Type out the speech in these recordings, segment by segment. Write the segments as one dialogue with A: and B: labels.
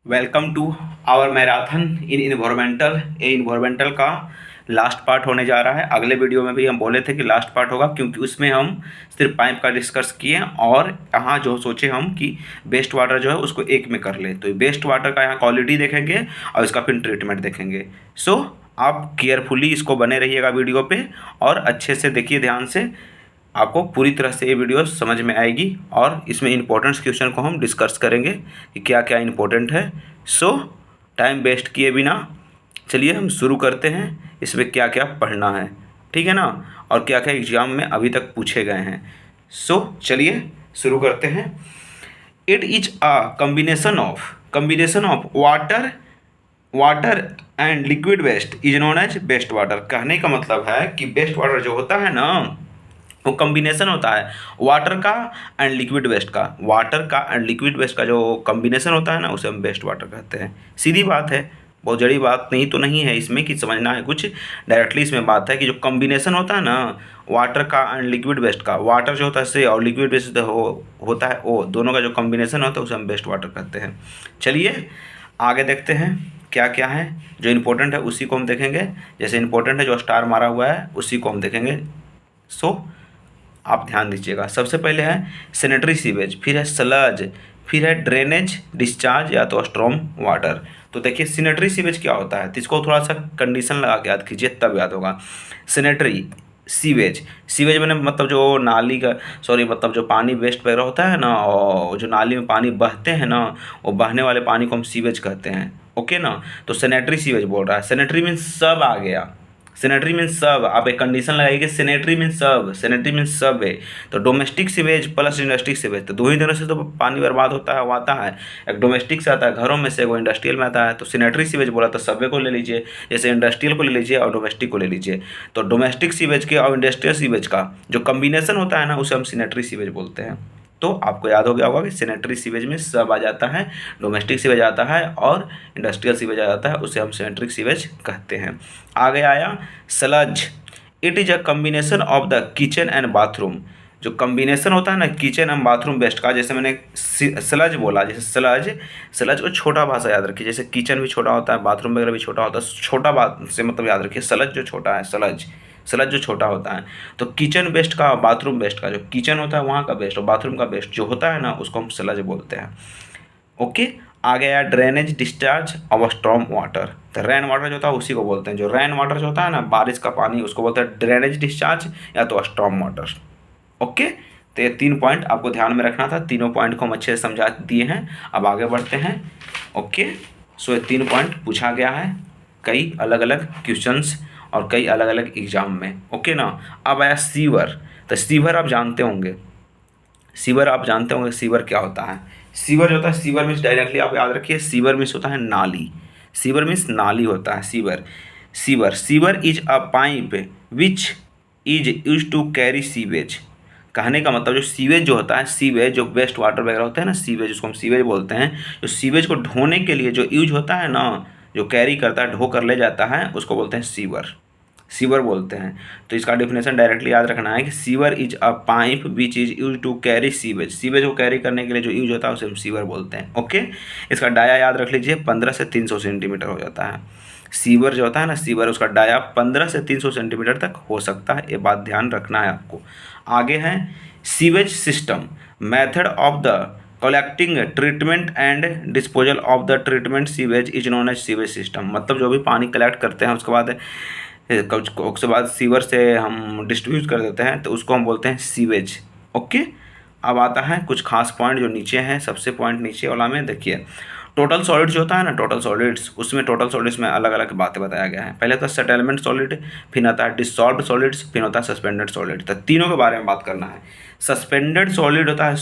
A: Welcome to our marathon in environmental. ये environmental का last part होने जा रहा है। अगले वीडियो में भी हम बोले थे कि लास्ट पार्ट होगा, क्योंकि उसमें हम सिर्फ पाइप का डिस्कस किए और यहाँ जो सोचे हम कि वेस्ट वाटर जो है उसको एक में कर ले। तो वेस्ट वाटर का यहाँ क्वालिटी देखेंगे और इसका फिर ट्रीटमेंट देखेंगे। सो आप केयरफुली इसको बने रहिएगा वीडियो पे और अच्छे से देखिए ध्यान से, आपको पूरी तरह से ये वीडियो समझ में आएगी और इसमें इंपॉर्टेंट क्वेश्चन को हम डिस्कस करेंगे कि क्या क्या इंपॉर्टेंट है। सो टाइम वेस्ट किए बिना चलिए हम शुरू करते हैं, इसमें क्या क्या पढ़ना है, ठीक है ना, और क्या क्या एग्जाम में अभी तक पूछे गए हैं। सो चलिए शुरू करते हैं। It is a combination of water and liquid waste is known as waste water. कहने का मतलब है कि वेस्ट वाटर जो होता है ना, वो कम्बिनेशन होता है वाटर का एंड लिक्विड वेस्ट का। वाटर का एंड लिक्विड वेस्ट का जो कम्बिनेशन होता है ना, उसे हम वेस्ट वाटर कहते हैं। सीधी बात है, बहुत जड़ी बात नहीं तो नहीं है इसमें कि समझना है कुछ। डायरेक्टली इसमें बात है कि जो कम्बिनेशन होता है ना वाटर का एंड लिक्विड वेस्ट का, वाटर जो होता है से और लिक्विड वेस्ट होता है वो दोनों का जो कम्बिनेशन होता है उसे हम वेस्ट वाटर कहते हैं। चलिए आगे देखते हैं क्या क्या है। जो इम्पोर्टेंट है उसी को हम देखेंगे, जैसे इम्पोर्टेंट है जो स्टार मारा हुआ है उसी को हम देखेंगे। सो आप ध्यान दीजिएगा। सबसे पहले है सैनिटरी सीवेज, फिर है स्लज, फिर है ड्रेनेज डिस्चार्ज या तो स्ट्रॉम वाटर। तो देखिए सैनिटरी सीवेज क्या होता है, तो इसको थोड़ा सा कंडीशन लगा के याद कीजिए तब याद होगा। सैनिटरी सीवेज मैंने मतलब जो नाली का मतलब जो पानी वेस्ट वगैरह होता है ना, और जो नाली में पानी बहते हैं ना, वो बहने वाले पानी को हम सीवेज कहते हैं। ओके ना, तो सैनिटरी सीवेज बोल रहा है। सैनिटरी मीन्स सब आ गया, सैनिटरी मीन्स सब। आप एक कंडीशन लगाइए, सैनिटरी मीन्स सब, सैनिटरी मीन्स सब है। तो domestic sewage plus industrial sewage, तो दो ही तरह से तो पानी बर्बाद होता है, वो आता है। एक डोमेस्टिक से आता है घरों में से, वो इंडस्ट्रियल में आता है। तो सैनिटरी सीवेज बोला तो सभी को ले लीजिए, जैसे इंडस्ट्रियल को ले लीजिए और डोमेस्टिक को ले लीजिए। तो डोमेस्टिक सीवेज के और इंडस्ट्रियल सीवेज का जो कम्बिनेशन होता है ना, उसे हम सैनिटरी सीवेज बोलते हैं। तो आपको याद हो गया होगा कि सैनिटरी सीवेज में सब आ जाता है, डोमेस्टिक सीवेज आता है और इंडस्ट्रियल सीवेज आ जाता है, उसे हम सैनिटरी सीवेज कहते हैं। आगे आया sludge. It is a combination of the kitchen and bathroom. जो कम्बिनेशन होता है ना किचन एंड बाथरूम वेस्ट का, जैसे मैंने स्लज बोला, जैसे स्लज को छोटा भाषा याद रखिए, जैसे किचन भी छोटा होता है, बाथरूम वगैरह भी छोटा होता है, छोटा बात से मतलब याद रखिए स्लज जो छोटा है, स्लज जो छोटा होता है। तो किचन वेस्ट का बाथरूम वेस्ट का, जो किचन होता है वहाँ का वेस्ट और बाथरूम का वेस्ट जो होता है ना, उसको हम स्लज बोलते हैं। ओके, आ गया ड्रेनेज डिस्चार्ज और स्टॉर्म वाटर। तो रेन वाटर जो होता है उसी को बोलते हैं, जो रेन वाटर जो होता है ना बारिश का पानी, उसको बोलते हैं ड्रेनेज डिस्चार्ज या तो स्टॉर्म वाटर। ओके, तो ये 3 पॉइंट आपको ध्यान में रखना था, तीनों पॉइंट को हम अच्छे से समझा दिए हैं। अब आगे बढ़ते हैं। ओके, सो ये 3 पॉइंट पूछा गया है कई अलग अलग क्वेश्चंस और कई अलग अलग एग्जाम में। ओके ना, अब आया सीवर। तो सीवर आप जानते होंगे, सीवर क्या होता है। सीवर जो होता है, सीवर मीन्स डायरेक्टली आप याद रखिए, सीवर मीन्स होता है नाली। सीवर मीन्स नाली होता है। Sewer is a pipe which is use to carry sewage. कहने का मतलब जो सीवेज जो होता है, सीवेज जो वेस्ट वाटर वगैरह होता है ना, सीवेज उसको हम सीवेज बोलते हैं। जो सीवेज को ढोने के लिए जो यूज होता है ना, जो कैरी करता है, ढो कर ले जाता है, उसको बोलते हैं सीवर बोलते हैं। तो इसका डेफिनेशन डायरेक्टली याद रखना है कि sewer is a pipe which is use to carry sewage को कैरी करने के लिए जो यूज होता है उसे हम सीवर बोलते हैं। ओके, इसका डाया याद रख लीजिए 15 से 300 सेंटीमीटर हो जाता है। सीवर जो होता है ना, सीवर उसका डाया 15 से 300 सेंटीमीटर तक हो सकता है, ये बात ध्यान रखना है आपको। आगे है sewage system, method of the collecting treatment and disposal of the treatment sewage is known as sewage system. मतलब जो भी पानी कलेक्ट करते हैं उसके बाद उसके बाद सीवर से हम डिस्ट्रीब्यूट कर देते हैं, तो उसको हम बोलते हैं सीवेज। ओके, अब आता है कुछ खास पॉइंट जो नीचे हैं, सबसे पॉइंट नीचे वाला में देखिए। टोटल सॉलिड्स जो होता है ना, टोटल सॉलिड्स, उसमें टोटल सॉलिड्स में अलग अलग बातें बताया गया है। पहले होता है सेटलमेंट सॉलिड, फिर आता है डिसॉल्व्ड सॉलिड्स, फिर होता है सस्पेंडेड सॉलिड। तो तीनों के बारे में बात करना है। सस्पेंडेड सॉलिड होता है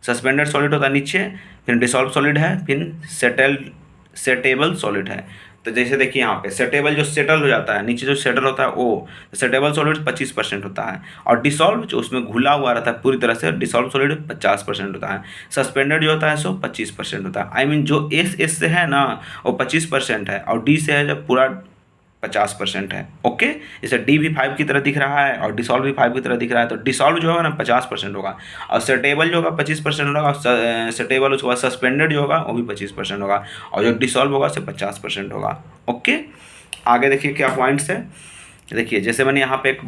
A: सस्पेंडेड सॉलिड होता है नीचे, फिर डिसॉल्व सॉलिड है, फिर सेटेबल सॉलिड है। तो जैसे देखिए यहाँ पे सेटेबल जो सेटल हो जाता है, नीचे जो सेटल होता है वो सेटेबल सॉलिड 25% होता है, और डिसॉल्व जो उसमें घुला हुआ रहता है पूरी तरह से, डिसॉल्व सॉलिड 50% होता है। सस्पेंडेड जो होता है सो 25% होता है। आई मीन जो एस से है ना वो 25% है, और डी से है जब पूरा 50% है। ओके, जैसे डी भी 5 की तरह दिख रहा है और डिसॉल्व भी 5 की तरह दिख रहा है, तो डिसॉल्व जो होगा ना 50% होगा, और सेटेबल जो होगा 25% होगा, और सेटेबल उसके बाद सस्पेंडेड जो होगा वो भी 25% होगा, और जो डिसॉल्व होगा उससे 50% होगा। ओके, आगे देखिए क्या पॉइंट्स है। देखिए जैसे मैंने यहाँ पे एक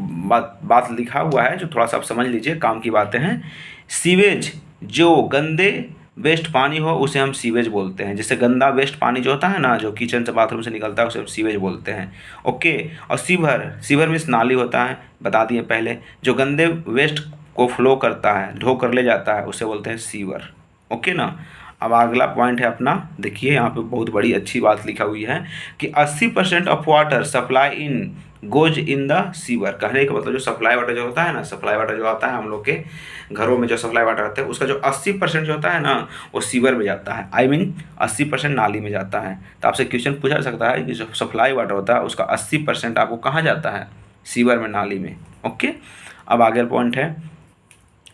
A: बात लिखा हुआ है जो थोड़ा सा आप समझ लीजिए, काम की बातें हैं। सीवेज जो गंदे वेस्ट पानी हो उसे हम सीवेज बोलते हैं। जैसे गंदा वेस्ट पानी जो होता है ना, जो किचन से बाथरूम से निकलता है, उसे हम सीवेज बोलते हैं। ओके, और सीवर मीन्स नाली होता है, बता दिए पहले। जो गंदे वेस्ट को फ्लो करता है, ढो कर ले जाता है, उसे बोलते हैं सीवर। ओके ना। अब अगला पॉइंट है अपना, देखिए यहाँ पे बहुत बड़ी अच्छी बात लिखा हुई है कि 80% of water supply in goes in the sewer. कहने का मतलब जो सप्लाई वाटर जो होता है ना, सप्लाई वाटर जो आता है हम लोग के घरों में, जो सप्लाई वाटर आता है उसका जो 80% जो होता है ना, वो सीवर में जाता है। आई मीन 80% नाली में जाता है। तो आपसे क्वेश्चन पूछा जा सकता है कि जो सप्लाई वाटर होता है उसका 80% आपको कहाँ जाता है? सीवर में, नाली में। ओके, अब आगे पॉइंट है,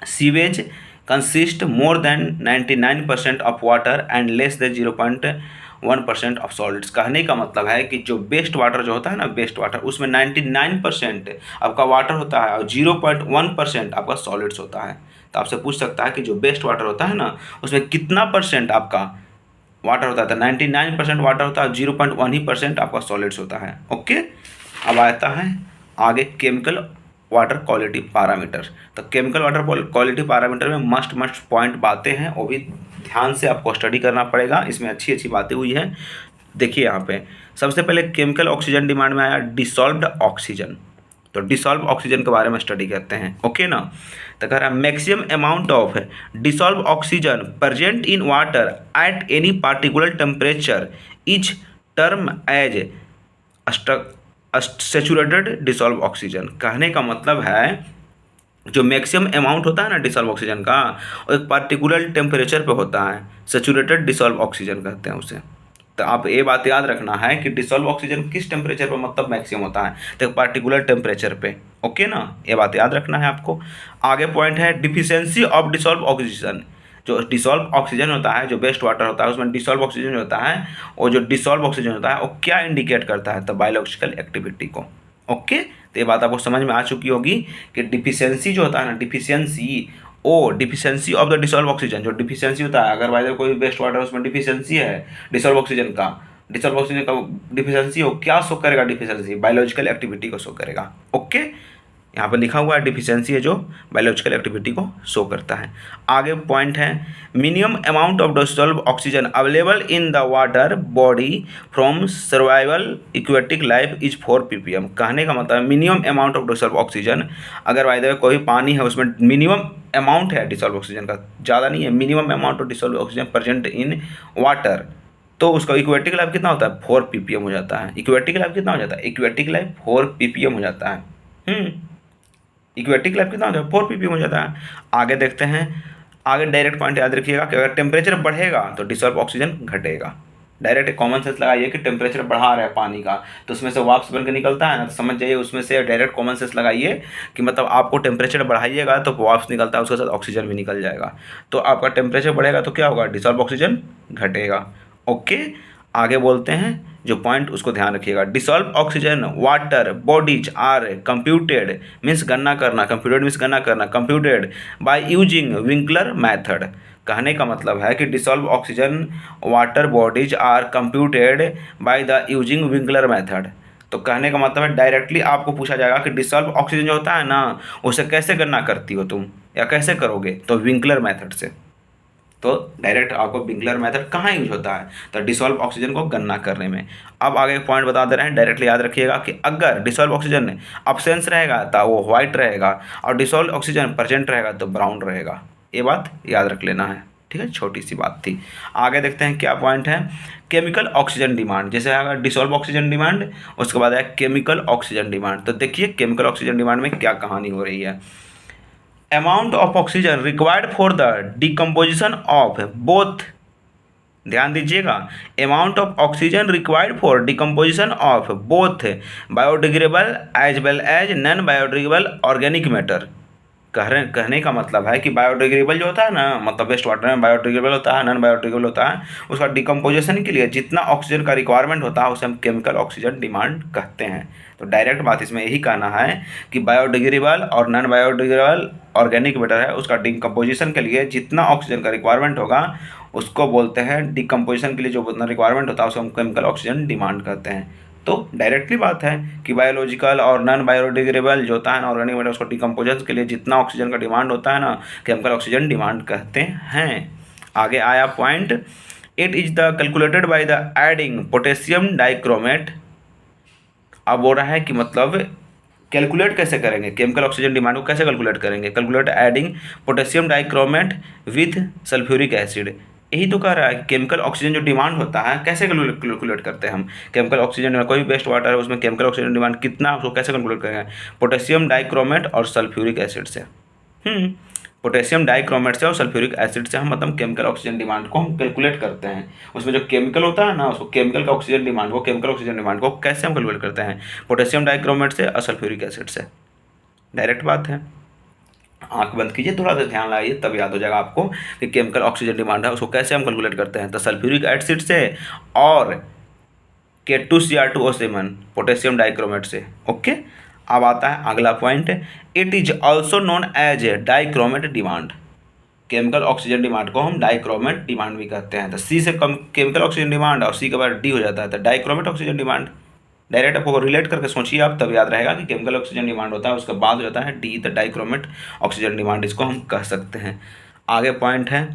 A: sewage consist more than 99% of water and less than 0.1% of solids. कहने का मतलब है कि जो बेस्ट वाटर जो होता है ना, बेस्ट वाटर, उसमें 99% आपका वाटर होता है और 0.1% आपका सॉलिड्स होता है। तो आपसे पूछ सकता है कि जो बेस्ट वाटर होता है ना, उसमें कितना परसेंट आपका वाटर होता है? तो 99% वाटर होता है, 0.1% आपका सॉलिड्स होता है। ओके, अब आता है आगे केमिकल वाटर क्वालिटी पैरामीटर। तो केमिकल वाटर क्वालिटी पैरामीटर में मस्ट पॉइंट बातें हैं, वो भी ध्यान से आपको स्टडी करना पड़ेगा। इसमें अच्छी अच्छी बातें हुई हैं। देखिए यहाँ पे सबसे पहले केमिकल ऑक्सीजन डिमांड में आया डिसॉल्व्ड ऑक्सीजन। तो डिसॉल्व ऑक्सीजन के बारे में स्टडी करते हैं। ओके ना। तो कह रहा है maximum amount of dissolve oxygen present in water at any particular temperature is term as saturated dissolve oxygen. कहने का मतलब है जो मैक्सिमम अमाउंट होता है ना डिसॉल्व ऑक्सीजन का, वो एक पार्टिकुलर टेम्परेचर पे होता है, सैचुरेटेड डिसॉल्व ऑक्सीजन कहते हैं उसे। तो आप ये बात याद रखना है कि डिसॉल्व ऑक्सीजन किस टेम्परेचर पर मतलब मैक्सिमम होता है, तो एक पार्टिकुलर टेम्परेचर पे। ओके ना, ये बात याद रखना है आपको। आगे पॉइंट है डिफिशियंसी ऑफ डिसॉल्व ऑक्सीजन। जो डिसॉल्व ऑक्सीजन होता है, जो बेस्ट वाटर होता है, उसमें डिसॉल्व ऑक्सीजन जो होता है, और जो डिसॉल्व ऑक्सीजन होता है वो क्या इंडिकेट करता है? तो बायोलॉजिकल एक्टिविटी को। ओके, तो ये बात आपको समझ में आ चुकी होगी कि डिफिशियंसी जो होता है ना, deficiency of the dissolve oxygen, जो डिफिशियंसी होता है, अगर बाय कोई बेस्ट वाटर उसमें डिफिशियंसी है डिसॉल्व ऑक्सीजन का डिफिशियंसी हो, क्या शो करेगा? डिफिशियंसी बायोलॉजिकल एक्टिविटी को शो करेगा। ओके, यहाँ पर लिखा हुआ है डिफिशियंसी है जो बायोलॉजिकल एक्टिविटी को शो करता है। आगे पॉइंट है minimum amount of dissolve oxygen available in the water body from survival aquatic life is 4 ppm। कहने का मतलब minimum amount of dissolve oxygen, अगर बाय द वे कोई पानी है उसमें मिनिमम अमाउंट है डिसॉल्व ऑक्सीजन का, ज़्यादा नहीं है, minimum amount of dissolve oxygen present in water, तो उसका इक्वेटिक लाइफ कितना होता है? 4 ppm हो जाता है। इक्वेटिक लाइफ कितना हो जाता है? इक्वेटिक लाइफ 4 ppm हो जाता है। इक्वेटिक लाइफ कितना होता है? 4 ppm हो जाता है। आगे देखते हैं, आगे डायरेक्ट पॉइंट याद रखिएगा कि अगर टेम्परेचर बढ़ेगा तो डिसॉल्व ऑक्सीजन घटेगा। डायरेक्ट एक कॉमन सेंस लगाइए कि टेम्परेचर बढ़ा रहा है पानी का, तो उसमें से वाष्प बन के निकलता है ना, तो समझ जाइए उसमें से डायरेक्ट कॉमन सेंस लगाइए कि मतलब आपको टेम्परेचर बढ़ाइएगा तो वाष्प निकलता है, उसके साथ ऑक्सीजन भी निकल जाएगा। तो आपका टेम्परेचर बढ़ेगा तो क्या होगा? डिसॉल्व ऑक्सीजन घटेगा। ओके, आगे बोलते हैं जो पॉइंट उसको ध्यान रखिएगा। Dissolve oxygen water bodies are computed means गणना करना, कंप्यूटेड मीन्स गणना करना, computed by using Winkler method. कहने का मतलब है कि dissolve oxygen water bodies are computed by the using Winkler method. तो कहने का मतलब है डायरेक्टली आपको पूछा जाएगा कि डिसॉल्व ऑक्सीजन जो होता है ना, उसे कैसे गणना करती हो तुम या कैसे करोगे? तो विंकलर मैथड से। तो डायरेक्ट आपको विंकलर मेथड कहाँ यूज होता है? तो डिसॉल्व ऑक्सीजन को गणना करने में। अब आगे पॉइंट बता दे रहे हैं, डायरेक्टली याद रखिएगा कि अगर डिसॉल्व ऑक्सीजन अब्सेंस रहेगा तो वो व्हाइट रहेगा, और डिसॉल्व ऑक्सीजन प्रेजेंट रहेगा तो ब्राउन रहेगा। ये बात याद रख लेना है, ठीक है, छोटी सी बात थी। आगे देखते हैं क्या पॉइंट है। केमिकल ऑक्सीजन डिमांड, जैसे अगर डिसॉल्व ऑक्सीजन डिमांड, उसके बाद है केमिकल ऑक्सीजन डिमांड। तो देखिए केमिकल ऑक्सीजन डिमांड में क्या कहानी हो रही है। Amount of oxygen required for the decomposition of both, ध्यान दीजिएगा, amount of oxygen required for decomposition of both biodegradable as well as non biodegradable organic matter. कहने का मतलब है कि बायोडिग्रेडेबल जो होता है ना, मतलब वेस्ट वाटर में बायोडिग्रेडेबल होता है, नॉन बायोडिग्रेडेबल होता है, उसका डिकम्पोजिशन के लिए जितना ऑक्सीजन का रिक्वायरमेंट होता है उसे हम केमिकल ऑक्सीजन डिमांड कहते हैं। तो डायरेक्ट बात इसमें यही कहना है कि बायोडिग्रेडेबल और नॉन बायोडिग्रेडेबल ऑर्गेनिक मैटर है, उसका डिकम्पोजिशन के लिए जितना ऑक्सीजन का रिक्वायरमेंट होगा उसको बोलते हैं, डिकम्पोजिशन के लिए जो उतना रिक्वायरमेंट होता है उसको हम केमिकल ऑक्सीजन डिमांड कहते हैं। तो डायरेक्टली बात है कि बायोलॉजिकल और नॉन बायोडिग्रेडेबल जो होता है ना ऑर्गेनिक मैटर, उसको डिकम्पोजन के लिए जितना ऑक्सीजन का डिमांड होता है ना केमिकल ऑक्सीजन डिमांड कहते हैं। आगे आया point, it is the calculated by the adding potassium dichromate. अब बोल रहा है कि मतलब कैलकुलेट कैसे करेंगे, केमिकल ऑक्सीजन डिमांड को कैसे कैलकुलेट करेंगे, calculate adding potassium dichromate with sulphuric acid. यही तो कह रहा है कि केमिकल ऑक्सीजन जो डिमांड होता है कैसे कैलकुलेट करते हैं हम, केमिकल ऑक्सीजन कोई भी वेस्ट वाटर है उसमें केमिकल ऑक्सीजन डिमांड कितना उसको कैसे कैलकुलेट करेंगे, पोटेशियम डाइक्रोमेट और सल्फ्यूरिक एसिड से। पोटेशियम डाइक्रोमेट से और सल्फ्यूरिक एसिड से हम मतलब केमिकल ऑक्सीजन डिमांड को हम कैलकुलेट करते हैं। उसमें जो केमिकल होता है ना उसको केमिकल का ऑक्सीजन डिमांड को केमिकल ऑक्सीजन डिमांड को कैसे हम कैलकुलेट करते हैं, पोटेशियम डाइक्रोमेट से और सल्फ्यूरिक एसिड से। डायरेक्ट बात है, आंख बंद कीजिए, थोड़ा सा ध्यान लगाइए तब याद हो जाएगा आपको कि केमिकल ऑक्सीजन डिमांड है उसको कैसे हम कैलकुलेट करते हैं। तो सल्फ्यूरिक एसिड से और K2Cr2O7 पोटेशियम डाइक्रोमेट से। ओके, अब आता है अगला point, it is also known as a dichromate demand. Chemical oxygen demand को हम डाइक्रोमेट डिमांड भी कहते हैं। तो सी से कम केमिकल ऑक्सीजन डिमांड और सी के बाद डी हो जाता है तो डाइक्रोमेट ऑक्सीजन डिमांड। डायरेक्ट आपको रिलेट करके सोचिए आप, तब याद रहेगा कि केमिकल ऑक्सीजन डिमांड होता है उसके बाद हो जाता है D, the dichromate oxygen demand, इसको हम कह सकते हैं। आगे पॉइंट है,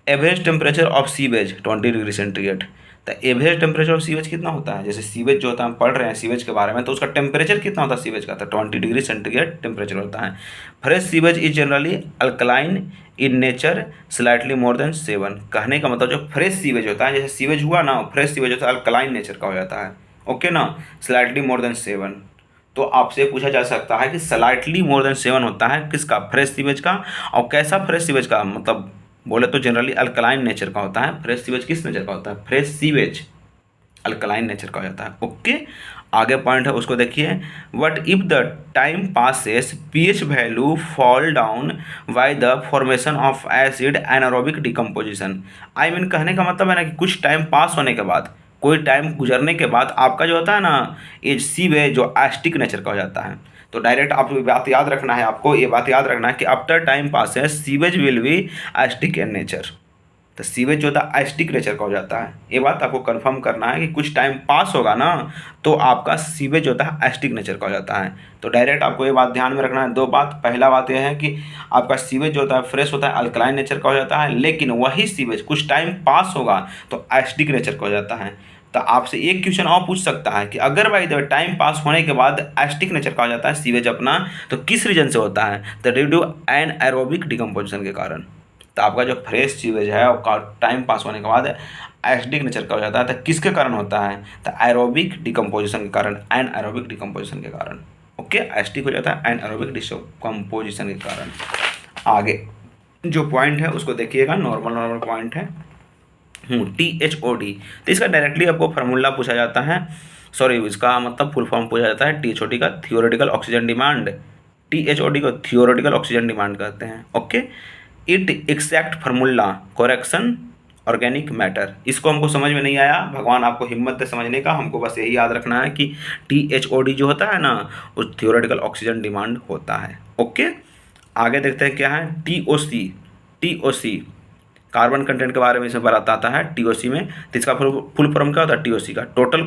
A: average temperature of sewage 20 degree centigrade. तो एवरेज टेम्परेचर ऑफ सीवेज कितना होता है, जैसे सीवेज जो होता है हम पढ़ रहे हैं सीवेज के बारे में, तो उसका टेम्परेचर कितना होता है सीवेज का, तो 20 डिग्री सेंटीग्रेड टेम्परेचर होता है। Fresh sewage is generally alkaline in nature slightly more than 7। कहने का मतलब जो फ्रेश सीवेज होता है, जैसे सीवेज हुआ ना फ्रेश सीवेज होता है अल्कलाइन नेचर का हो जाता है। ओके ना, स्लाइटली मोर देन 7। तो आपसे पूछा जा सकता है कि स्लाइटली मोर देन 7 होता है किसका, फ्रेश सीवेज का, और कैसा फ्रेश सीवेज का, मतलब बोले तो जनरली अल्कलाइन नेचर का होता है। फ्रेश सीवेज किस नेचर का होता है, फ्रेश सीवेज अल्कलाइन नेचर का हो जाता है। ओके, आगे पॉइंट है उसको देखिए, what if the time passes pH value fall down by the formation of acid anaerobic decomposition. I mean कहने का मतलब है ना कि कुछ टाइम पास होने के बाद, कोई टाइम गुजरने के बाद आपका जो होता है ना ये सीवेज जो एसिडिक नेचर का हो जाता है। तो डायरेक्ट आप बात याद रखना है, आपको ये बात याद रखना है कि आफ्टर टाइम पास है sewage will be acidic in nature. तो सीवेज जो होता है एसिडिक नेचर का हो जाता है, ये बात आपको कंफर्म करना है कि कुछ टाइम पास होगा ना तो आपका सीवेज होता है एसिडिक नेचर का हो जाता है। तो डायरेक्ट आपको ये बात ध्यान में रखना है, दो बात। पहला बात यह है कि आपका सीवेज जो होता है फ्रेश होता है अल्कलाइन नेचर का हो जाता है, लेकिन वही सीवेज कुछ टाइम पास होगा तो एसिडिक नेचर का हो जाता है। तो आपसे एक क्वेश्चन और पूछ सकता है कि अगर बाई द टाइम पास होने के बाद एसिडिक नेचर का हो जाता है सीवेज अपना, तो किस रीजन से होता है, तो ड्यू टू एनाएरोबिक डिकम्पोजिशन के कारण। तो आपका जो फ्रेश सीवेज है और टाइम पास होने के बाद एसिडिक नेचर का हो जाता है, तो किसके कारण होता है, तो एरोबिक डिकम्पोजिशन के कारण, एनाएरोबिक डिकम्पोजिशन के कारण। ओके, एसिडिक हो जाता है एनाएरोबिक डिकम्पोजिशन के कारण। आगे जो पॉइंट है उसको देखिएगा, नॉर्मल पॉइंट है THOD। तो इसका डायरेक्टली आपको फार्मूला पूछा जाता है, सॉरी इसका मतलब फुल फॉर्म पूछा जाता है THOD का, थियोरेटिकल ऑक्सीजन डिमांड। THOD को थियोरेटिकल ऑक्सीजन डिमांड कहते हैं। Okay, it exact formula correction organic matter. इसको हमको समझ में नहीं आया, भगवान आपको हिम्मत दे समझने का, हमको बस यही याद रखना है कि THOD जो होता है ना वो थियोरेटिकल ऑक्सीजन डिमांड होता है। ओके, आगे देखते हैं क्या है, TOC कार्बन कंटेंट के बारे में इसमें बताता है TOC में। तो इसका फुल फॉर्म क्या होता है TOC का, टोटल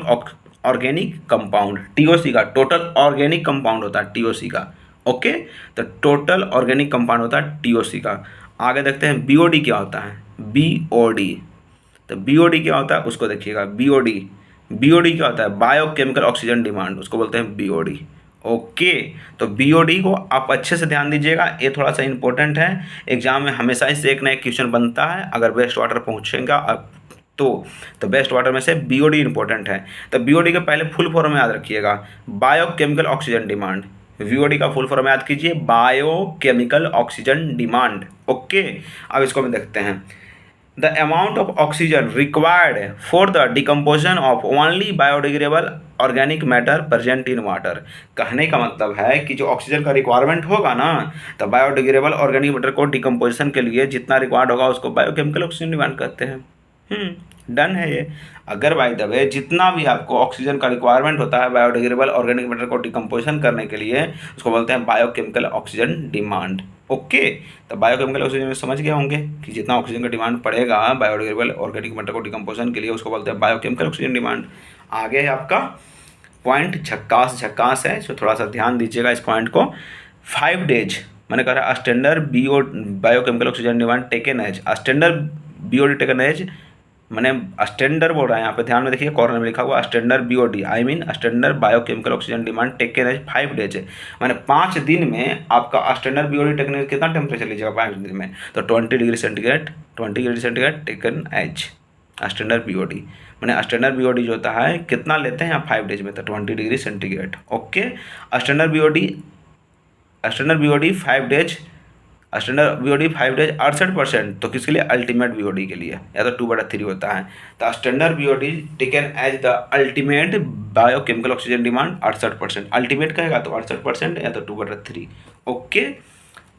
A: ऑर्गेनिक कंपाउंड। TOC का टोटल ऑर्गेनिक कंपाउंड होता है TOC का। ओके, तो टोटल ऑर्गेनिक कंपाउंड होता है TOC का। आगे देखते हैं BOD क्या होता है, BOD। तो BOD क्या होता है उसको देखिएगा, BOD क्या होता है, बायोकेमिकल ऑक्सीजन डिमांड, उसको बोलते हैं BOD। ओके, तो BOD को आप अच्छे से ध्यान दीजिएगा, ये थोड़ा सा इंपॉर्टेंट है, एग्जाम में हमेशा ही से एक नया क्वेश्चन बनता है अगर वेस्ट वाटर पहुँचेगा तो वेस्ट वाटर में से BOD इंपॉर्टेंट है। तो BOD के पहले फुल फॉर्म याद रखिएगा, बायोकेमिकल ऑक्सीजन डिमांड। BOD का फुल फॉर्म याद कीजिए, बायोकेमिकल ऑक्सीजन डिमांड। ओके, अब इसको हम देखते हैं, the amount of oxygen required for the decomposition of only biodegradable organic matter present in water. कहने का मतलब है कि जो ऑक्सीजन का रिक्वायरमेंट होगा ना, तो बायोडिग्रेडेबल ऑर्गेनिक मैटर को डिकम्पोजिशन के लिए जितना रिक्वायर्ड होगा उसको बायोकेमिकल ऑक्सीजन डिमांड करते हैं। डन है ये। अगर बाय द वे जितना भी आपको ऑक्सीजन का रिक्वायरमेंट होता है बायोडिग्रेडेबल ऑर्गेनिक मैटर को डिकम्पोजिशन करने के लिए, उसको बोलते हैं बायोकेमिकल ऑक्सीजन डिमांड। ओके, तो बायोकेमिकल ऑक्सीजन में समझ गए होंगे कि जितना ऑक्सीजन का डिमांड पड़ेगा बायोडिग्रेडेबल ऑर्गेनिक मैटर को डिकम्पोजिशन के लिए, उसको बोलते हैं बायोकेमिकल ऑक्सीजन डिमांड। आगे है आपका पॉइंट झक्कास है, तो थोड़ा सा ध्यान दीजिएगा इस पॉइंट को। 5 days मैंने कहा standard biochemical oxygen demand taken as, standard BOD taken as, मैंने स्टैंडर्ड बोल रहा है यहाँ पे, ध्यान में देखिए कॉर्नर में लिखा हुआ standard BOD, I mean standard biochemical oxygen demand taken as 5 days है। मैंने 5 दिन में आपका स्टैंडर्ड बीओडी टेकन एज कितना टेम्परेचर लीजिएगा 5 दिन में, तो 20 degree centigrade taken as standard BOD. मैंने स्टैंडर्ड बीओडी जो होता है कितना लेते हैं यहाँ 5 days में, तो 20 degree centigrade. Okay, standard BOD 5 days, standard BOD 5 days 68%, तो किसके लिए? अल्टीमेट बीओडी के लिए, या तो 2/3 होता है। तो standard BOD taken as the ultimate biochemical oxygen demand 68%, ultimate कहेगा तो 68% या तो 2/3। ओके,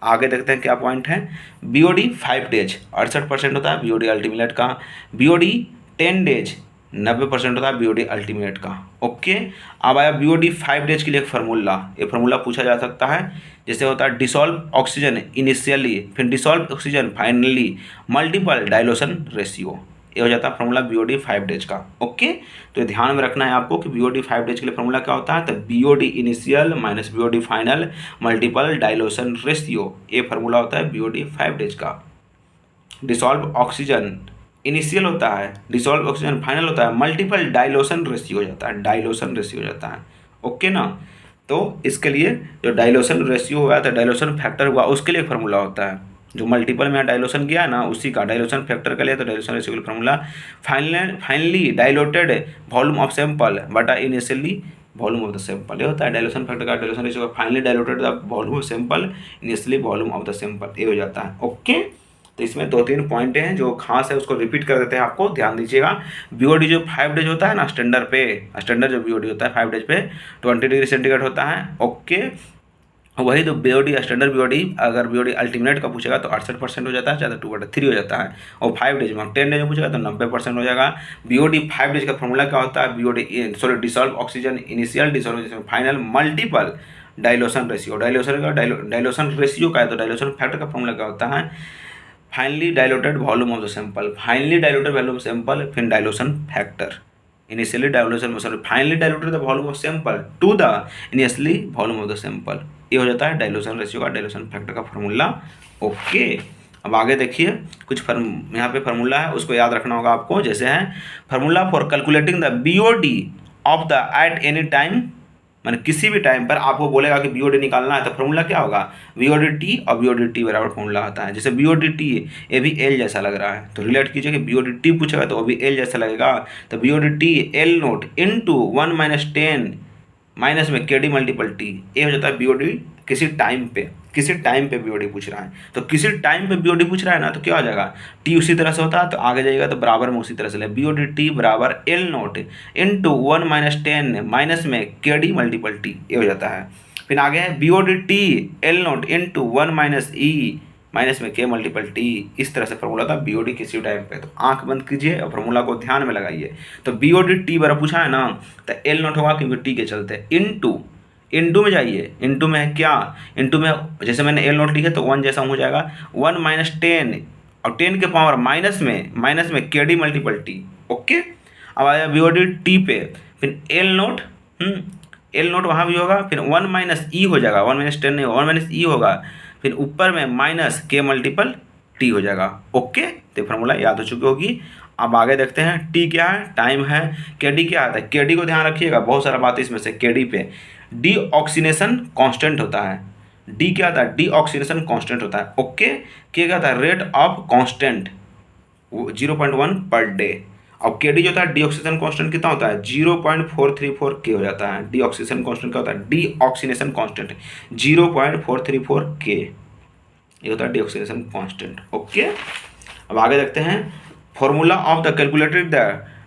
A: आगे देखते हैं क्या पॉइंट है। बीओडी 5 days 68% होता है बीओडी अल्टीमेट का, बीओडी 10 days 90% होता है बीओडी अल्टीमेट का। ओके, अब आया बीओडी 5 days के लिए एक फार्मूला, ये फार्मूला पूछा जा सकता है। जैसे होता है डिसॉल्व ऑक्सीजन इनिशियली, फिर dissolve oxygen finally, multiple dilution ratio, ये हो जाता है फार्मूला बीओडी 5 days का। ओके, तो ये ध्यान में रखना है आपको कि बीओडी 5 days के लिए फार्मूला क्या होता है, तो BOD initial minus BOD final multiple dilution ratio, ये फार्मूला होता है बीओडी 5 days का। डिसॉल्व ऑक्सीजन इनिशियल होता है, डिसॉल्व ऑक्सीजन फाइनल होता है, मल्टीपल डाइल्यूशन रेशियो हो जाता है, डाइल्यूशन रेशियो हो जाता है। ओके ना, तो इसके लिए जो डाइल्यूशन रेशियो हुआ था, डाइल्यूशन फैक्टर हुआ, उसके लिए फार्मूला होता है। जो मल्टीपल में डाइल्यूशन किया है ना, उसी का डाइल्यूशन फैक्टर के लिए, तो डाइल्यूशन रेशियो का formula finally diluted volume of sample बटा initially volume of the sample, ये होता है डाइल्यूशन फैक्टर का, डाइल्यूशन रेशियो का finally diluted the volume of sample initially volume of the sample, ये हो जाता है। ओके, तो इसमें 2-3 पॉइंट हैं जो खास है, उसको रिपीट कर देते हैं, आपको ध्यान दीजिएगा। बीओडी जो 5 days होता है ना, स्टैंडर्ड जो बीओडी होता है 5 days पे 20 डिग्री सेंटीग्रेड होता है। ओके, वही तो बीओडी स्टैंडर्ड बीओडी अगर बीओडी अल्टीमेट का पूछेगा तो 68% हो जाता है, ज़्यादा 2/3 हो जाता है। और 5 days में 10 days में पूछेगा तो 90% हो जाएगा। बीओडी 5 days का फॉर्मूला क्या होता है, BOD dissolve oxygen initial, dissolve final, multiple dilution ratio, dilution ratio का है तो डाइल्यूशन फैक्टर का फॉर्मूला क्या होता है, finally diluted volume of the sample, finally diluted volume of sample, फिर dilution factor, initially dilution finally diluted the volume of sample to the initially volume of the sample, ये हो जाता है dilution ratio का, dilution factor का formula. Okay, अब आगे देखिए कुछ यहाँ पे फार्मूला है, उसको याद रखना होगा आपको। जैसे है formula for calculating the BOD of the at any time, मैंने किसी भी टाइम पर आपको बोलेगा कि बीओडी निकालना है तो फार्मूला क्या होगा, बीओडी टी और बीओडी टी बराबर फार्मूला आता है। जैसे बीओडी टी ये भी एल जैसा लग रहा है, तो रिलेट कीजिए कि बीओडी टी पूछेगा तो वो भी एल जैसा लगेगा, तो BOD T L note into 1 - 10 minus में के डी मल्टीपल टी, ये हो जाता है बीओडी किसी टाइम पे बीओडी पूछ रहा है। तो किसी टाइम पे बीओडी पूछ रहा है ना, तो क्या हो जाएगा, टी उसी तरह से होता है तो आगे जाएगा तो बराबर में उसी तरह से ले, बीओडी टी बराबर एल नोट इंटू 1 - 10 माइनस में के डी मल्टीपल टी, ये हो जाता है। फिर आगे है BOD T L note into 1 - E minus में के मल्टीपल टी, इस तरह से फार्मूला था बीओडी किसी टाइम पे। तो आंख बंद कीजिए और फार्मूला को ध्यान में लगाइए। तो बीओडी टी बराबर पूछा है ना, तो एल नोट होगा क्योंकि टी के चलते, इंटू में जाइए, इंटू में है क्या, इंटू में जैसे मैंने एल नोट लिखे तो 1 जैसा हो जाएगा, 1 - 10 और 10 के पावर माइनस में के डी मल्टीपल टी। ओके, अब आया बीओडी टी पे, फिर एल नोट वहाँ भी होगा, फिर 1 - ई हो जाएगा, 1 - 10 नहीं 1 - ई होगा, फिर ऊपर में माइनस के मल्टीपल टी हो जाएगा। ओके, तो फार्मूला याद हो चुकी होगी। अब आगे देखते हैं, टी क्या है, टाइम है, के डी क्या आता है, के डी को ध्यान रखिएगा, बहुत सारा बात इसमें से, के डी पे डी ऑक्सीनेशन कांस्टेंट होता है, डी क्या आता है, डी ऑक्सीनेशन कांस्टेंट होता है। ओके, के क्या होता है, rate of constant 0.1 per day, अब के डी जो होता है डी ऑक्सीनेशन कांस्टेंट कितना होता है 0.434 के हो जाता है। डी ऑक्सीनेशन कांस्टेंट क्या होता है, डी ऑक्सीनेशन कांस्टेंट 0.434 के, ये होता है डी ऑक्सीनेशन कांस्टेंट। ओके, अब आगे देखते हैं formula of the calculated the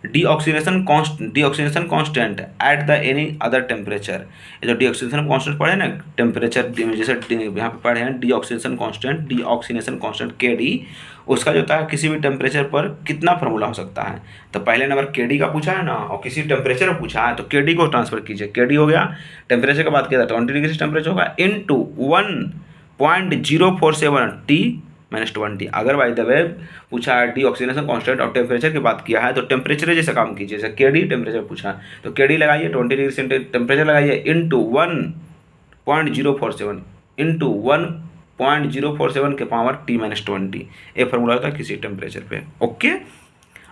A: deoxygenation constant at the any other temperature. ये जो डीऑक्सीनेशन कांस्टेंट पढ़े ना, टेम्परेचर जैसे यहाँ पे पढ़े हैं डीऑक्सीनेशन कांस्टेंट के डी, उसका जो होता है किसी भी टेम्परेचर पर कितना फार्मूला हो सकता है। तो पहले नंबर के डी का पूछा है ना, और किसी टेम्परेचर पर पूछा है, तो के डी को ट्रांसफर कीजिए। के डी हो गया, टेम्परेचर का बात किया था 20 डिग्री टेम्परेचर होगा इंटू 1.047 T-20। अगर बाय द वे पूछा है डीऑक्सीनेशन कांस्टेंट और टेम्परेचर की बात किया है, तो टेम्परेचर जैसे काम कीजिए। जैसे के डी टेम्परेचर पूछा है तो के डी लगाइए 20 डिग्री सेंटीग्रेड टेम्परेचर लगाइए इंटू 1.047 इंटू 1.047 के पावर T-20। ये फार्मूला होता है किसी टेम्परेचर पे। ओके,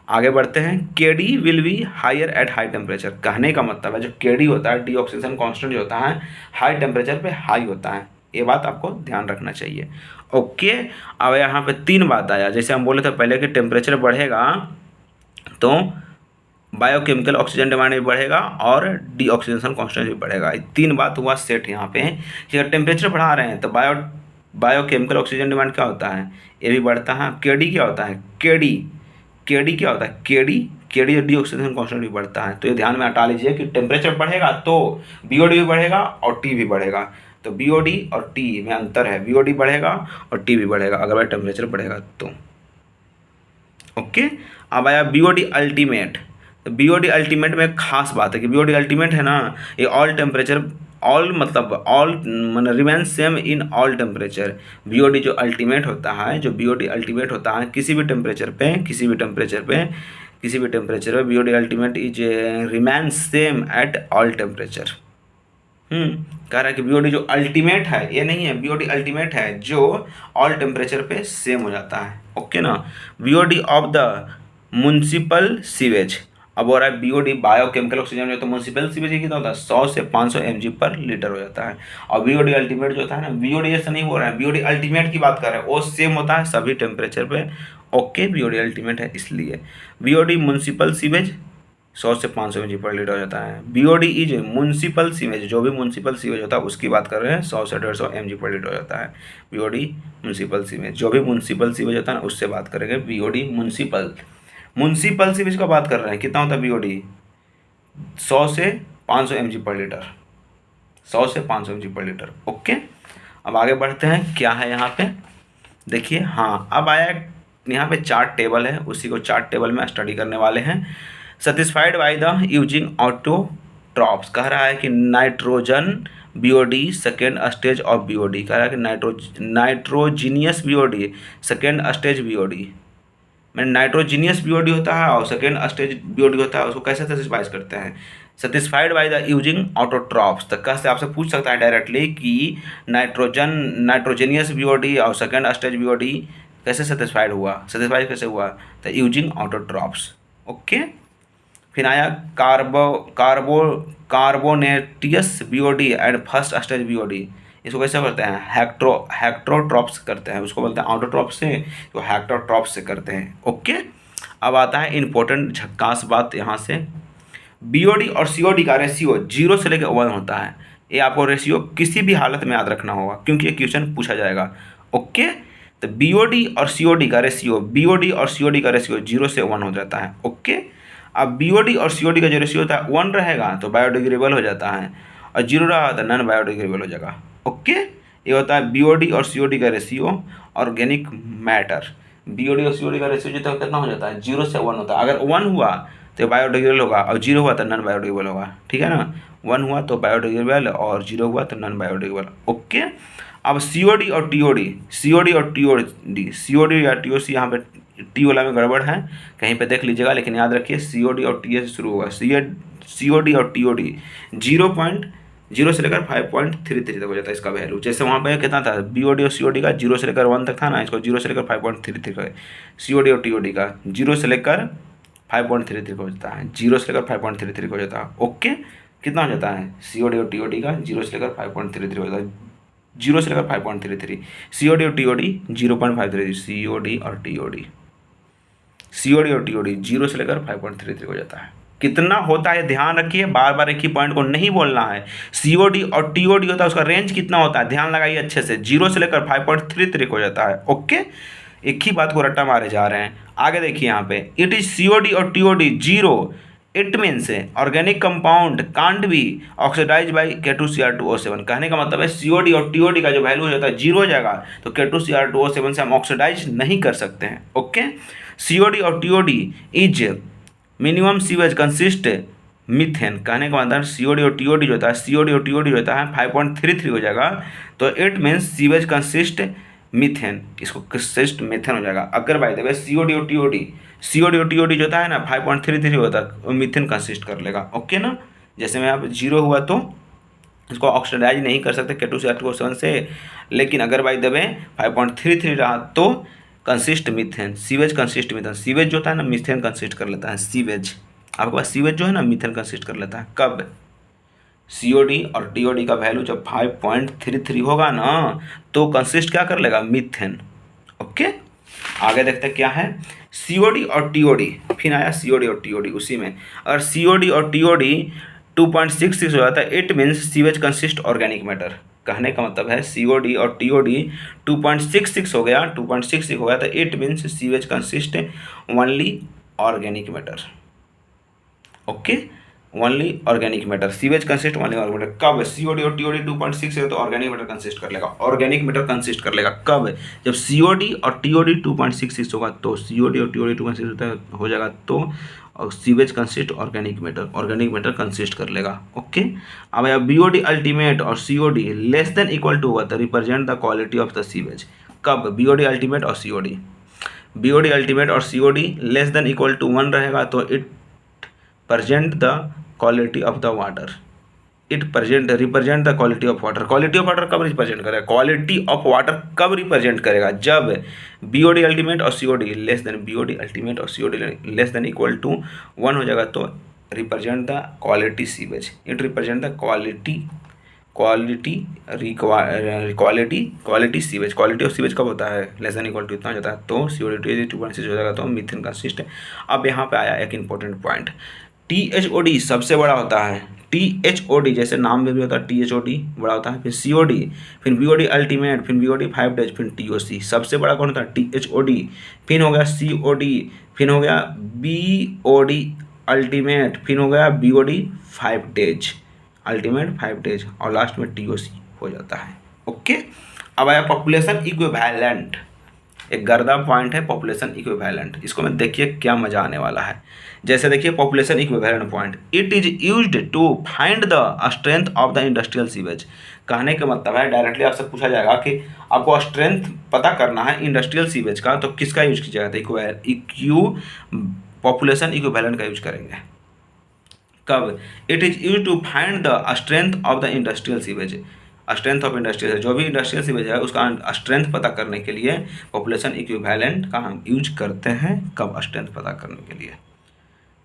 A: आगे बढ़ते हैं। K D will be higher at high temperature. कहने का मतलब है जो के डी होता है डीऑक्सीनेशन कांस्टेंट जो होता है हाई टेम्परेचर पे हाई होता है। ये बात आपको ध्यान रखना चाहिए। ओके, अब यहाँ पे 3 बात आया। जैसे हम बोले थे पहले कि टेम्परेचर बढ़ेगा तो बायोकेमिकल ऑक्सीजन डिमांड भी बढ़ेगा और डीऑक्सीनेशन कांस्टेंट भी बढ़ेगा। 3 बात हुआ सेट यहाँ पे कि अगर टेम्परेचर बढ़ा रहे हैं तो बायोकेमिकल ऑक्सीजन डिमांड क्या होता है, ये भी बढ़ता है। के डी क्या होता है, के डी क्या होता है, के डी डीऑक्सीनेशन कांस्टेंट भी बढ़ता है। तो ये ध्यान में हटा लीजिए कि टेम्परेचर बढ़ेगा तो बीओडी भी बढ़ेगा और टी भी बढ़ेगा। तो बीओडी और टी में अंतर है, बीओडी बढ़ेगा और टी भी बढ़ेगा अगर टेम्परेचर बढ़ेगा तो। ओके, अब आया बीओडी अल्टीमेट। तो बीओडी अल्टीमेट में खास बात है कि बीओडी अल्टीमेट है ना, ये ऑल टेम्परेचर मतलब remain same in all temperature. BOD जो अल्टीमेट होता है, जो बीओडी अल्टीमेट होता है किसी भी टेम्परेचर पे BOD ultimate is remain same at all temperature. कह रहा है कि बीओडी जो अल्टीमेट है, ये नहीं है, बीओडी अल्टीमेट है जो ऑल टेम्परेचर पे सेम हो जाता है। ओके ना। BOD of the municipal sewage, अब हो रहा है बीओडी बायोकेमिकल ऑक्सीजन जो तो म्युनिसिपल सीवेज कितना होता है 100 से 500 mg/लीटर हो जाता है। और बीओडी अल्टीमेट जो होता है ना, बीओडी ऐसा नहीं हो रहा है, बीओडी अल्टीमेट की बात कर रहे हैं, वो सेम होता है सभी टेम्परेचर पे। ओके, बीओडी अल्टीमेट है इसलिए। बीओडी म्युनिसिपल सीवेज 100 से 500 mg/लीटर हो जाता है। बीओडी इज म्युनिसिपल सीवेज, जो भी म्युनिसिपल सीवेज होता है उसकी बात कर रहे हैं, 100 से 150 mg/लीटर हो जाता है। बीओडी म्युनिसिपल सीवेज, जो भी म्युनिसिपल सीवेज होता है ना उससे बात करेंगे। बीओडी म्युनिसिपल सीवेज का बात कर रहे हैं, कितना होता है बीओडी 100 से 500 mg/लीटर, 100 से 500 mg/लीटर। ओके, अब आगे बढ़ते हैं। क्या है यहाँ पे देखिए, हाँ अब आया यहाँ पे चार्ट टेबल है, उसी को चार्ट टेबल में स्टडी करने वाले हैं। Satisfied by the using autotrophs, कह रहा है कि nitrogen BOD second stage of BOD, कह रहा है कि nitrogenous BOD second stage BOD में नाइट्रोजीनियस बीओडी होता है और सेकेंड स्टेज बीओडी होता है, उसको कैसे सेटिस्फाइज करते हैं। Satisfied by the using autotrophs, तो कैसे आपसे पूछ सकता है डायरेक्टली कि नाइट्रोजीनियस बीओडी और सेकेंड स्टेज बीओडी कैसे सेटिस्फाइड सेटिस्फाइड कैसे हुआ, तो यूजिंग ऑटोट्रॉप्स। ओके, फिर आया carbonaceous BOD and first stage BOD, इसको कैसे करते हैं, हेक्ट्रोट्रॉप्स करते हैं, उसको बोलते हैं ऑटोट्रॉप्स से, तो हेक्ट्रोट्रॉप्स से करते हैं। ओके, अब आता है इंपॉर्टेंट झक्कास बात यहाँ से। बीओडी और सीओडी का रेशियो 0 से लेकर 1 होता है। ये आपको रेशियो किसी भी हालत में याद रखना होगा क्योंकि ये क्वेश्चन पूछा जाएगा। ओके, तो बीओडी और सीओडी का रेशियो 0 से 1 हो जाता है। ओके, अब बीओडी और सीओडी का जो रेशियो होता है 1 रहेगा तो बायोडिग्रेडेबल हो जाता है और 0 रहा तो नॉन बायोडिग्रेडेबल हो जाएगा। ओके, ये होता है बीओडी और सीओडी का रेशियो ऑर्गेनिक मैटर। बीओडी और सीओडी का रेशियो जो कितना हो जाता है 0 से 1 होता है। अगर 1 हुआ तो बायोडिग्रेडेबल होगा और 0 हुआ तो नॉन बायोडिग्रेडेबल होगा। ठीक है ना, 1 हुआ तो बायोडिग्रेडेबल और 0 हुआ तो नॉन बायोडिग्रेडेबल। ओके, अब सीओडी और टीओडी या टीओसी, यहाँ पे टी वाला में गड़बड़ है, कहीं पे देख लीजिएगा, लेकिन याद रखिए सीओडी और टीए से शुरू होगा। सीओडी और टीओडी 0.0 से लेकर 5.33 तक हो जाता है इसका वैल्यू। जैसे वहाँ पे कितना था बीओडी और सीओडी का 0 से लेकर 1 तक था ना, इसको 0 से लेकर 5.33 का, सीओडी और टीओडी का 0 से लेकर 5.33 हो जाता है, 0 से लेकर 5.33 हो जाता है। ओके, कितना हो जाता है सीओडी और टीओडी का 0 से लेकर 5.33 हो जाता है, 0 से लेकर 5.33, सीओडी और टीओडी 0.53, सीओडी और टीओडी 0 से लेकर 5.33 हो जाता है। कितना होता है ध्यान रखिए, बार बार एक ही पॉइंट को नहीं बोलना है। सीओडी और टीओडी होता है, उसका रेंज कितना होता है ध्यान लगाइए अच्छे से, 0 से लेकर 5.33 हो जाता है। ओके, एक ही बात को रट्टा मारे जा रहे हैं। आगे देखिए यहाँ पे, इट इज COD और TOD zero, it means organic compound can't be oxidise by K2Cr2O7। कहने का मतलब है COD और TOD का जो वैल्यू हो जाता है जीरो हो जाएगा, तो K2Cr2O7 से हम ऑक्सीडाइज नहीं कर सकते हैं। ओके, COD और TOD is minimum sewage consist methane. कहने का मतलब COD और TOD जो होता है, COD और TOD जो होता है 5.33 हो जाएगा, तो it means sewage consist methane, इसको कंसिस्ट मीथेन हो जाएगा। अगर बाय द वे COD और TOD जो होता है ना 5.33 होता है, वो मीथेन कंसिस्ट कर लेगा। ओके ना, जैसे में यहाँ जीरो हुआ तो इसको ऑक्सीडाइज नहीं कर सकते K2Cr2O7 से, लेकिन अगर बाय द वे 5.33 रहा तो consist methane, sewage consist methane. Sewage जो होता है ना मीथेन कंसिस्ट कर लेता है, सीवेज आपके पास सीवेज जो है ना मीथेन कंसिस्ट कर लेता है। कब? COD और TOD का वैल्यू जब 5.33 होगा ना, तो कंसिस्ट क्या कर लेगा? मीथेन। ओके, आगे देखते हैं क्या है। COD और TOD, फिर आया COD और TOD, उसी में अगर COD और TOD 2.66 हो जाता है, it means sewage consist organic matter. कहने का मतलब है COD और TOD 2.66 हो गया, 2.66 हो गया, तो it means sewage consist only organic matter. Okay, only organic matter, sewage consist only organic matter. कब? COD और TOD 2.6 है तो ऑर्गेनिक मैटर कंसिस्ट कर लेगा, ऑर्गेनिक मैटर कंसिस्ट कर लेगा। कब? जब COD और TOD 2.66 होगा, तो COD और TOD 2.6 हो जाएगा, तो और sewage consist organic matter consist कर लेगा। ओके, अब या BOD अल्टीमेट और COD less than equal to हुआ तो represent the quality of the sewage. कब? BOD अल्टीमेट और COD less than equal to 1 रहेगा, तो it present the quality of the water, represent the quality of water. Quality of water कब represent करेगा? Quality of water कब represent करेगा? जब BOD ultimate और COD less than, BOD ultimate और COD less than equal to 1 हो जाएगा, तो represent the quality sewage. It represent the quality sewage. Quality of sewage कब होता है? लेस देन इक्वल टू इतना हो जाता है, तो COD 2.6 हो जाएगा, तो मीथेन कंसिस्ट है। अब यहाँ पे आया एक इंपॉर्टेंट पॉइंट, THOD सबसे बड़ा होता है। THOD जैसे नाम में भी होता है, THOD बड़ा होता है, फिर COD, फिर BOD अल्टीमेट, फिर BOD 5 डेज, फिर TOC। सबसे बड़ा कौन होता है? THOD, फिर हो गया COD, फिर हो गया BOD अल्टीमेट, फिर हो गया BOD 5 डेज, अल्टीमेट 5 डेज, और लास्ट में TOC हो जाता है। ओके, अब आया पॉपुलेशन इक्विवेलेंट। एक गर्दा पॉइंट है पॉपुलेशन इक्विवेलेंट, इसको में देखिए क्या मजा आने वाला है। जैसे देखिए population equivalent point, it is used to find the strength of the industrial sewage. कहने का मतलब है डायरेक्टली आपसे पूछा जाएगा कि आपको स्ट्रेंथ पता करना है इंडस्ट्रियल सीवेज का, तो किसका यूज किया जाता है? पॉपुलेशन इक्विवेलेंट का यूज करेंगे। कब? It is use to find the strength of the industrial sewage. Strength of industrial, जो भी इंडस्ट्रियल सीवेज है उसका स्ट्रेंथ पता करने के लिए पॉपुलेशन इक्विवेलेंट का हम यूज करते हैं। कब? स्ट्रेंथ पता करने के लिए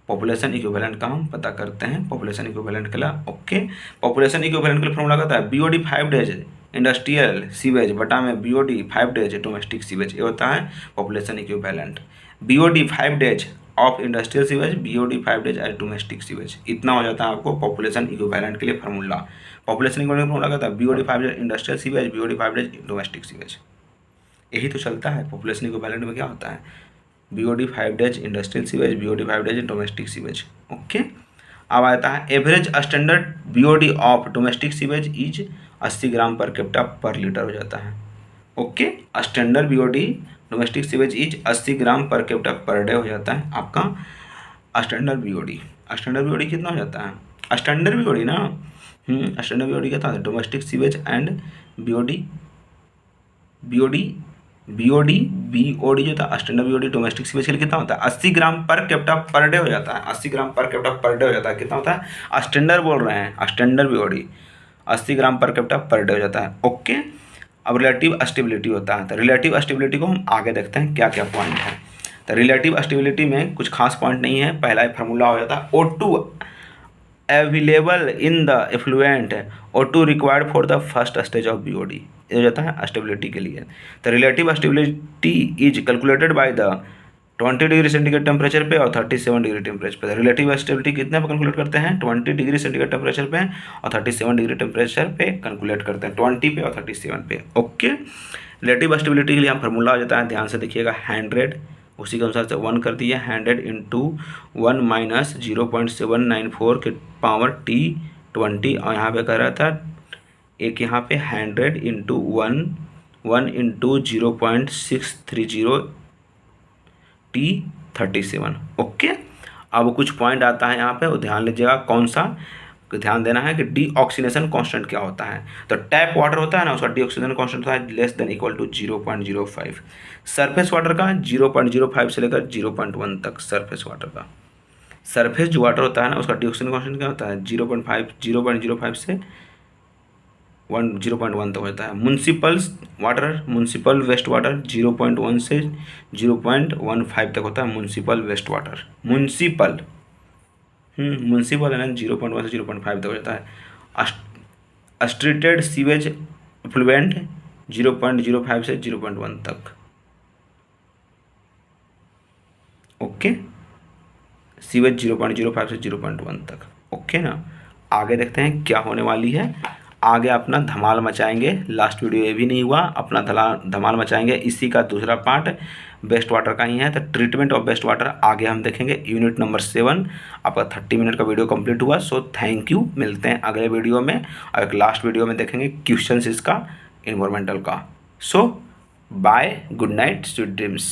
A: पॉपुलेशन इक्विवेलेंट का हम पता करते हैं, पॉपुलेशन इक्विवेलेंट के लिए। ओके, पॉपुलेशन इक्विवेलेंट के लिए फॉर्मूला कहता है BOD 5 डेज इंडस्ट्रियल सीवेज बटा में BOD 5 डेज डोमेस्टिक सीवेज, ये होता है population equivalent. BOD 5 days of industrial sewage, BOD 5 days as domestic sewage, इतना हो जाता है आपको पॉपुलेशन इक्विवेलेंट के लिए फार्मूला। पॉपुलेशन इक्विवेलेंट फार्मूला कहता है BOD 5 days industrial sewage, BOD 5 days domestic sewage, यही तो चलता है। पॉपुलेशन इक्विवेलेंट में क्या होता है? BOD 5 days industrial sewage, BOD 5 days domestic sewage. Okay, अब आता है average standard BOD of domestic sewage is 80 gram per capita पर लीटर हो जाता है। Okay, standard BOD domestic sewage is 80 gram per capita per day हो जाता है आपका स्टैंडर्ड BOD। स्टैंडर्ड BOD कितना हो जाता है? स्टैंडर्ड BOD ना, स्टैंडर्ड BOD क्या था? डोमेस्टिक सीवेज एंड BOD जो था स्टैंडर्ड BOD डोमेस्टिक सीवेज के लिए कितना होता है? 80 ग्राम पर कैपिटा पर डे हो जाता है। 80 ग्राम पर कैपिटा पर डे हो जाता है, कितना होता है? स्टैंडर्ड बोल रहे हैं, स्टैंडर्ड BOD 80 ग्राम पर कैपिटा पर डे हो जाता है। ओके, अब रिलेटिव स्टेबिलिटी होता है, तो रिलेटिव स्टेबिलिटी को हम आगे देखते हैं क्या क्या पॉइंट है। तो रिलेटिव स्टेबिलिटी में कुछ खास पॉइंट नहीं है, पहला ही फार्मूला हो जाता है O2 available in the effluent, O2 required for the first stage of BOD, ये हो जाता है स्टेबिलिटी के लिए। तो relative stability is calculated by the 20 degree centigrade temperature पे और 37 डिग्री टेम्परेचर पे। रिलेटिव स्टेबिलिटी कितने पे कैलकुलेट करते हैं? 20 डिग्री सेंटीग्रेड टेम्परेचर पे और 37 डिग्री टेम्परेचर पे कैलकुलेट करते हैं, 20 पे और 37 पे। ओके, रिलेटिव स्टेबिलिटी के लिए हम फार्मूला आ जाता है, ध्यान से देखिएगा, 100 उसी के अनुसार से 1 कर दिया, 100 इंटू 1 माइनस 0.794 के पावर T20, और यहाँ पे कह रहा था एक यहाँ पे 100 इंटू 1 इंटू 0.630 T37। ओके, अब कुछ पॉइंट आता है यहाँ पे, वो ध्यान लीजिएगा कौन सा ध्यान देना है कि डीऑक्सीनेशन कांस्टेंट क्या होता है। तो टैप वाटर होता है ना, उसका डीऑक्सीनेशन कांस्टेंट होता है less than equal to 0.05। Surface water का 0.05 से लेकर 0.1 तक, सरफेस वाटर का, सरफेस जो वाटर होता है ना उसका डीऑक्सीनेशन कांस्टेंट क्या होता है 0.05 से 0.1 तक होता है। म्युनिसिपल वेस्ट वाटर 0.1 से 0.15 तक होता है म्युनिसिपल वेस्ट वाटर। म्युनिसिपल है ना, 0.1 से 0.5 तक हो जाता है। स्ट्रीटेड सीवेज इफ्लुएंट 0.05 से 0.1 तक। ओके, सीवेज 0.05 से 0.1 तक। ओके ना, आगे देखते हैं क्या होने वाली है। आगे अपना धमाल मचाएंगे, लास्ट वीडियो ये भी नहीं हुआ, अपना धमाल मचाएंगे। इसी का दूसरा पार्ट बेस्ट वाटर का ही है, तो ट्रीटमेंट ऑफ बेस्ट वाटर आगे हम देखेंगे, यूनिट नंबर 7। आपका 30 मिनट का वीडियो कंप्लीट हुआ। सो थैंक यू, मिलते हैं अगले वीडियो में, और एक लास्ट वीडियो में देखेंगे क्वेश्चन इसका इन्वायरमेंटल का। So bye, good night, sweet dreams.